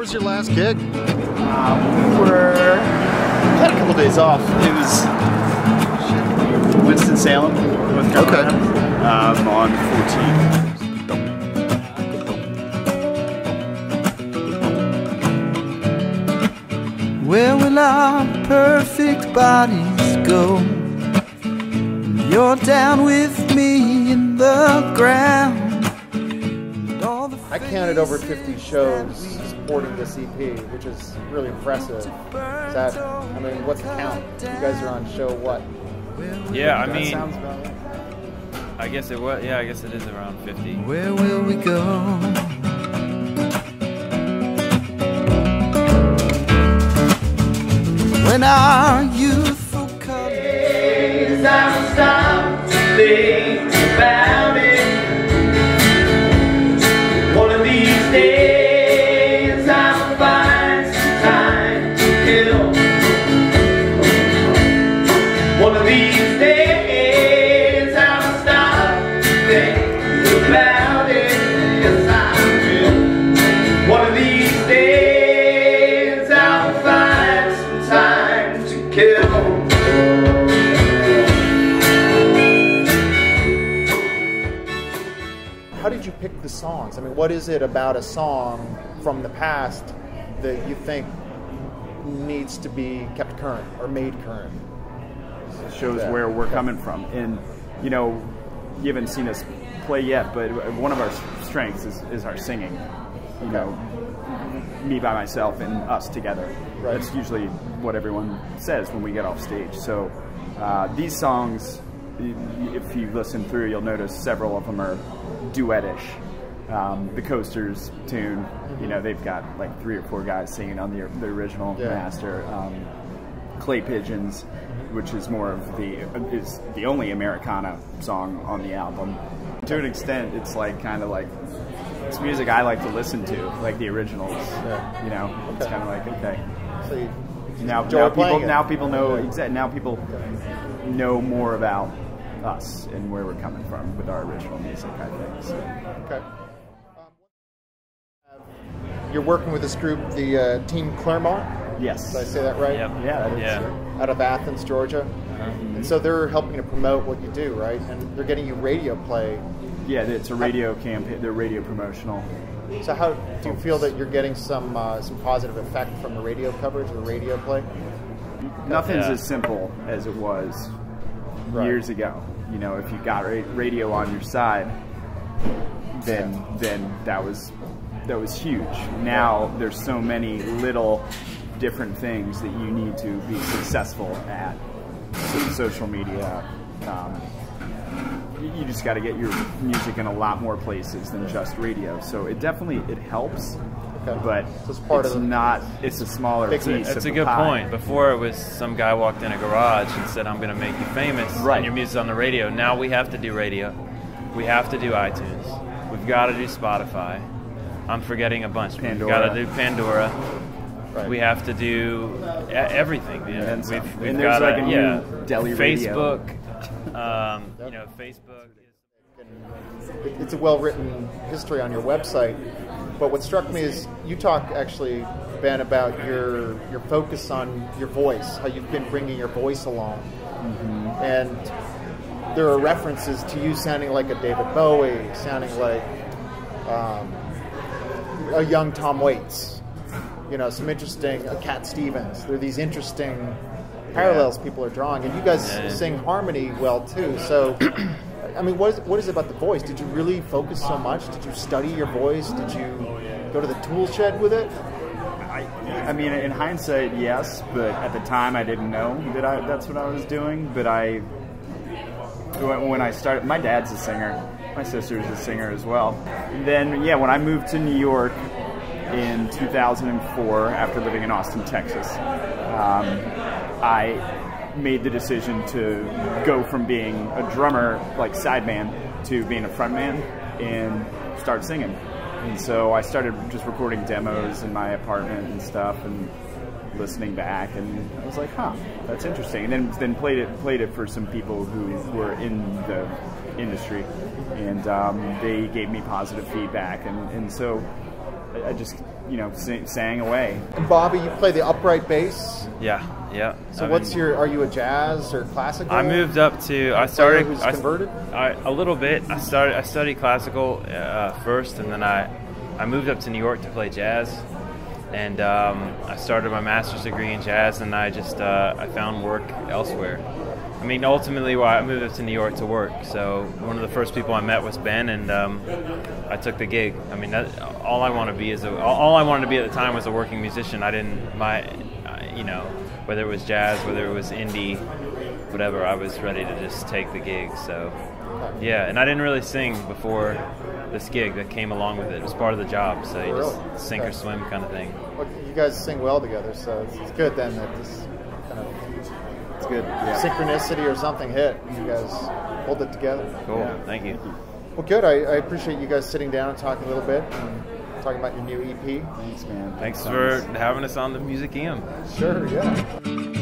was your last gig? We had a couple days off. It was Winston-Salem, North Carolina, on 14th. Where will our perfect bodies go? You're down with me in the ground. I counted over 50 shows supporting this EP, which is really impressive. Is that, I mean, what's the count? You guys are on show what? Yeah, I mean, sounds about right. I guess it was. Yeah, I guess it is around 50. Where will we go? When our youthful colors I'll stop to think about it. One of these days I'll find some time to kill. One of these days I'll stop to think about it. Yes, I will. One of these days I'll find some time to kill. How did you pick the songs? I mean, what is it about a song from the past that you think needs to be kept current or made current? It shows where we're coming from. And, you know, you haven't seen us play yet, but one of our strengths is our singing. You know, me by myself and us together. Right. That's usually what everyone says when we get off stage. So these songs, if you listen through, you'll notice several of them are duet-ish. The Coasters tune, you know, they've got like 3 or 4 guys singing on the original master. Clay Pigeons, which is more of is the only Americana song on the album. To an extent, it's like kind of like it's music I like to listen to, like the originals. You know, it's kind of like okay. So you Now people know now people know more about us and where we're coming from with our original music, I think. So. Okay. You're working with this group, the Team Claremont. Yes. Did I say that right? Yep. Yeah. That is, Out of Athens, Georgia. And so they're helping to promote what you do, right? And they're getting you radio play. Yeah, it's a radio campaign. They're radio promotional. So how do you feel that you're getting some positive effect from the radio coverage, the radio play? Nothing's as simple as it was years ago. You know, if you got radio on your side, then that was huge. Now there's so many little different things that you need to be successful at. So social media. You just got to get your music in a lot more places than just radio. So it definitely helps, but it's a smaller piece. It's a good point. Before it was some guy walked in a garage and said, "I'm going to make you famous, and your music's on the radio." Now we have to do radio. We have to do iTunes. We've got to do Spotify. I'm forgetting a bunch. We've got to do Pandora. Right. We have to do everything. And we've there's got like a new deli Facebook. radio. You know, Facebook. It's a well-written history on your website. But what struck me is you talk actually, Ben, about your focus on your voice, how you've been bringing your voice along, and there are references to you sounding like a David Bowie, sounding like a young Tom Waits. You know, some interesting Cat Stevens. There are these interesting parallels people are drawing, and you guys sing harmony well too. So, I mean, what is it about the voice? Did you really focus so much? Did you study your voice? Did you go to the tool shed with it? I mean, in hindsight, yes, but at the time I didn't know that's what I was doing. But when I started, my dad's a singer, my sister's a singer as well. And then, when I moved to New York in 2004, after living in Austin, Texas, I made the decision to go from being a drummer, like sideman, to being a frontman and start singing. And so I started just recording demos in my apartment and stuff and listening back, and I was like, that's interesting. And then played it for some people who were in the industry, and they gave me positive feedback. And so I just, you know, sang away. And Bobby, you play the upright bass. Yeah, yeah. So are you a jazz or classical? I moved up to, I started, who's converted? A little bit. I studied classical first, and then I moved up to New York to play jazz. And I started my master's degree in jazz, and I just, I found work elsewhere. I mean, ultimately, I moved up to New York to work. So one of the first people I met was Ben, and I took the gig. I mean, all I wanted to be all I wanted to be at the time was a working musician. I didn't, you know, whether it was jazz, whether it was indie, whatever, I was ready to just take the gig. So yeah, and I didn't really sing before this gig that came along with it. It was part of the job, so you just sink or swim kind of thing. Well, you guys sing well together, so it's good then that this kind of good synchronicity or something hit. You guys hold it together. Cool. Yeah. Thank you. Well, good. I appreciate you guys sitting down and talking a little bit and talking about your new EP. Thanks, man. Thanks for having us on the Museum. Sure, yeah.